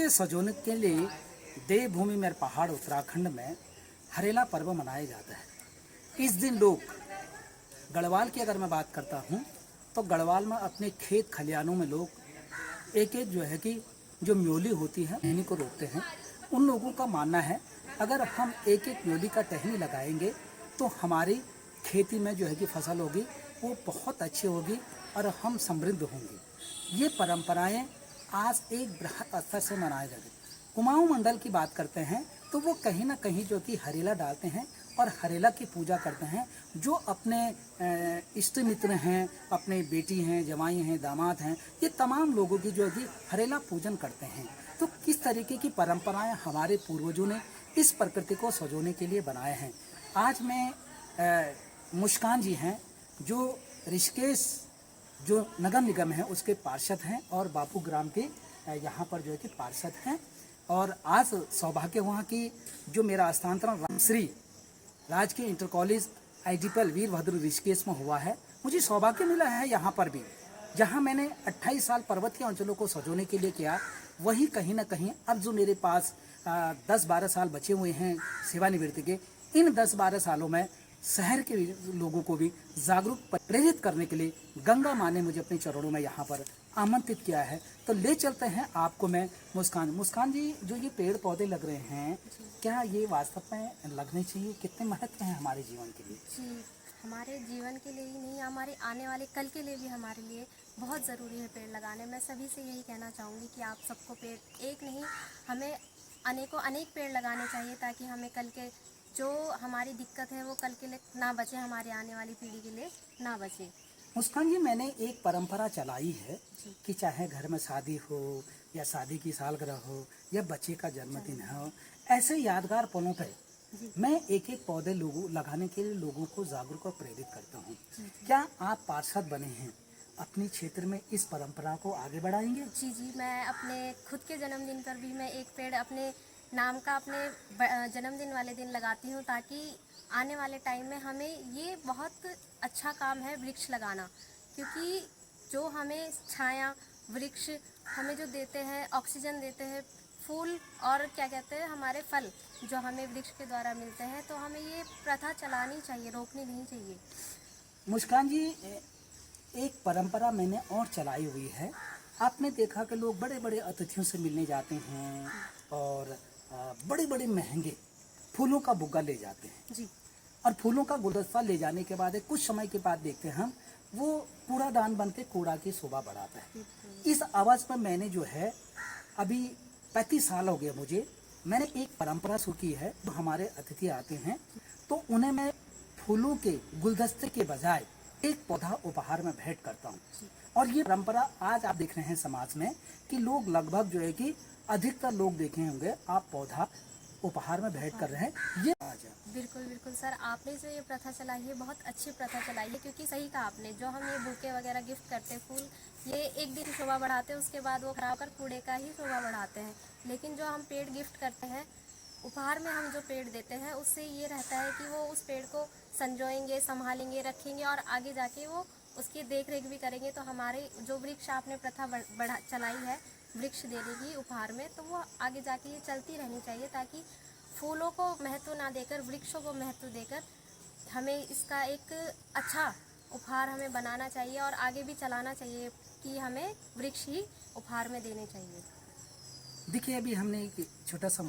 के सजोने के लिए देवभूमि मेरे पहाड़ उत्तराखंड में हरेला पर्व मनाया जाता है। इस दिन लोग गढ़वाल की अगर मैं बात करता हूँ तो गढ़वाल में अपने खेत खलिहानों में लोग एक एक जो है कि जो म्योली होती है उन्हीं को रोकते हैं। उन लोगों का मानना है अगर हम एक एक म्योली का टहनी लगाएंगे तो हमारी खेती में जो है कि फसल होगी वो बहुत अच्छी होगी और हम समृद्ध होंगे। ये परंपराएं आज एक बृहद स्तर से मनाए जाते हैं। कुमाऊं मंडल की बात करते हैं तो वो कहीं ना कहीं जो कि हरेला डालते हैं और हरेला की पूजा करते हैं। जो अपने इष्ट मित्र हैं, अपने बेटी हैं, जवाई हैं, दामाद हैं, ये तमाम लोगों की जो है कि हरेला पूजन करते हैं। तो किस तरीके की परंपराएं हमारे पूर्वजों ने इस प्रकृति को सजोने के लिए बनाए हैं। आज मैं मुस्कान जी हैं जो ऋषिकेश जो नगर निगम है उसके पार्षद हैं और बापू ग्राम के यहाँ पर जो है कि पार्षद हैं। और आज सौभाग्य हुआ कि जो मेरा स्थानांतरण रामश्री राजकीय inter college IDPL Virbhadra Rishikesh में हुआ है। मुझे सौभाग्य मिला है यहाँ पर भी, जहाँ मैंने 28 साल पर्वतीय अंचलों को सजोने के लिए किया, वही कहीं ना कहीं अब जो मेरे पास 10-12 साल बचे हुए हैं सेवानिवृत्ति के, इन 10-12 सालों में शहर के लोगों को भी जागरूक प्रेरित करने के लिए गंगा माँ ने मुझे अपने चरणों में यहाँ पर आमंत्रित किया है। तो ले चलते हैं आपको मैं मुस्कान जी, जो ये पेड़ पौधे लग रहे हैं, क्या ये वास्तव में लगने चाहिए? कितने महत्व हैं हमारे जीवन के लिए? जी, हमारे जीवन के लिए ही नहीं, हमारे आने वाले कल के लिए भी हमारे लिए बहुत ज़रूरी है पेड़ लगाने। मैं सभी से यही कहना चाहूँगी कि आप सबको पेड़ एक नहीं, हमें अनेक पेड़ लगाने चाहिए ताकि हमें कल के जो हमारी दिक्कत है वो कल के लिए ना बचे, हमारे आने वाली पीढ़ी के लिए ना बचे। मुस्कान जी, मैंने एक परंपरा चलाई है कि चाहे घर में शादी हो या शादी की सालगिरह हो या बच्चे का जन्मदिन हो, ऐसे यादगार पलों पे मैं एक एक पौधे लोगों लगाने के लिए लोगों को जागरूक और प्रेरित करता हूँ। क्या आप पार्षद बने हैं, अपने क्षेत्र में इस परंपरा को आगे बढ़ाएंगे? जी, मैं अपने खुद के जन्मदिन पर भी मैं एक पेड़ अपने नाम का अपने जन्मदिन वाले दिन लगाती हूँ, ताकि आने वाले टाइम में हमें ये बहुत अच्छा काम है वृक्ष लगाना। क्योंकि जो हमें छाया वृक्ष हमें जो देते हैं, ऑक्सीजन देते हैं, फूल और क्या कहते हैं हमारे फल जो हमें वृक्ष के द्वारा मिलते हैं, तो हमें ये प्रथा चलानी चाहिए, रोकनी नहीं चाहिए। मुस्कान जी, एक परंपरा मैंने और चलाई हुई है। आपने देखा कि लोग बड़े बड़े अतिथियों से मिलने जाते हैं और बड़े बड़े महंगे फूलों का बुग्गा ले जाते हैं जी। और फूलों का गुलदस्ता ले जाने के बाद कुछ समय के बाद देखते हैं हम वो कूड़ादान बन के कूड़ा की शोभा बढ़ाता है। इस आवाज में मैंने जो है अभी 35 साल हो गए मुझे, मैंने एक परंपरा शुरू की है। जो हमारे अतिथि आते हैं तो उन्हें मैं फूलों के गुलदस्ते के बजाय एक पौधा उपहार में भेंट करता हूँ। और ये परंपरा आज आप देख रहे हैं समाज में कि लोग लगभग जो है कि अधिकतर लोग देखे होंगे आप पौधा उपहार में भेंट कर रहे हैं। ये बिल्कुल सर, आपने जो ये प्रथा चलाई है बहुत अच्छी प्रथा चलाई है। क्योंकि सही कहा आपने, जो हम ये बुके वगैरह गिफ्ट करते हैं, फूल ये एक दिन शोभा बढ़ाते हैं, उसके बाद वो खराब कर कूड़े का ही शोभा बढ़ाते हैं। लेकिन जो हम पेड़ गिफ्ट करते हैं, उपहार में हम जो पेड़ देते हैं, उससे ये रहता है कि वो उस पेड़ को संजोएंगे, संभालेंगे, रखेंगे और आगे जाके वो उसकी देख रेख भी करेंगे। तो हमारे जो वृक्ष आपने प्रथा बढ़ा चलाई है वृक्ष देने की उपहार में, तो वो आगे जाके ये चलती रहनी चाहिए, ताकि फूलों को महत्व ना देकर वृक्षों को महत्व देकर हमें इसका एक अच्छा उपहार हमें बनाना चाहिए और आगे भी चलाना चाहिए कि हमें वृक्ष ही उपहार में देने चाहिए। देखिए, अभी हमने एक छोटा सा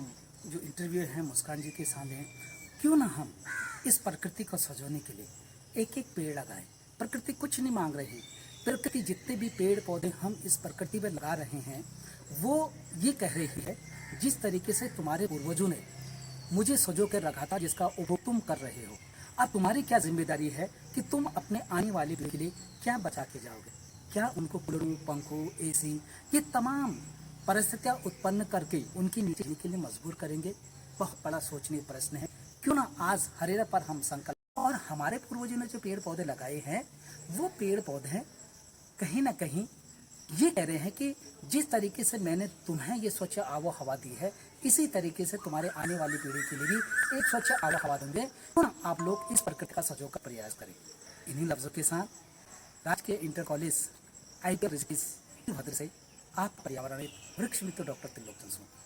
जो इंटरव्यू है मुस्कान जी के सामने, क्यों ना हम इस प्रकृति को सजोने के लिए एक एक पेड़ लगाएं। प्रकृति कुछ नहीं मांग रही। प्रकृति जितने भी पेड़ पौधे हम इस प्रकृति में लगा रहे हैं वो ये कह रही है, जिस तरीके से तुम्हारे पूर्वजों ने मुझे सजो कर रखा था, जिसका उपभोग तुम कर रहे हो, अब तुम्हारी क्या जिम्मेदारी है कि तुम अपने आने वाली पीढ़ी के लिए क्या बचा के जाओगे? क्या उनको कूलरों, पंखों, एसी ये तमाम परिस्थितियां उत्पन्न करके उनकी नीचे जीने के लिए मजबूर करेंगे? बहुत बड़ा सोचनीय प्रश्न है। क्यों ना आज हरेला पर हम संकल्प, और हमारे पूर्वजों ने जो पेड़ पौधे लगाए हैं वो पेड़ पौधे कहीं ना कहीं ये कह रहे हैं कि जिस तरीके से मैंने तुम्हें ये स्वच्छ आबो हवा दी है, इसी तरीके से तुम्हारे आने वाली पीढ़ी के लिए भी एक स्वच्छ आबो हवा देंगे। तो आप लोग इस प्रकृति का सजो का प्रयास करें। इन्हीं लफ्जों के साथ राजकीय इंटर कॉलेज आईपीएल ऋषिकेश भद्र से आप पर्यावरण वृक्ष मित्र डॉक्टर त्रिलोक चंद।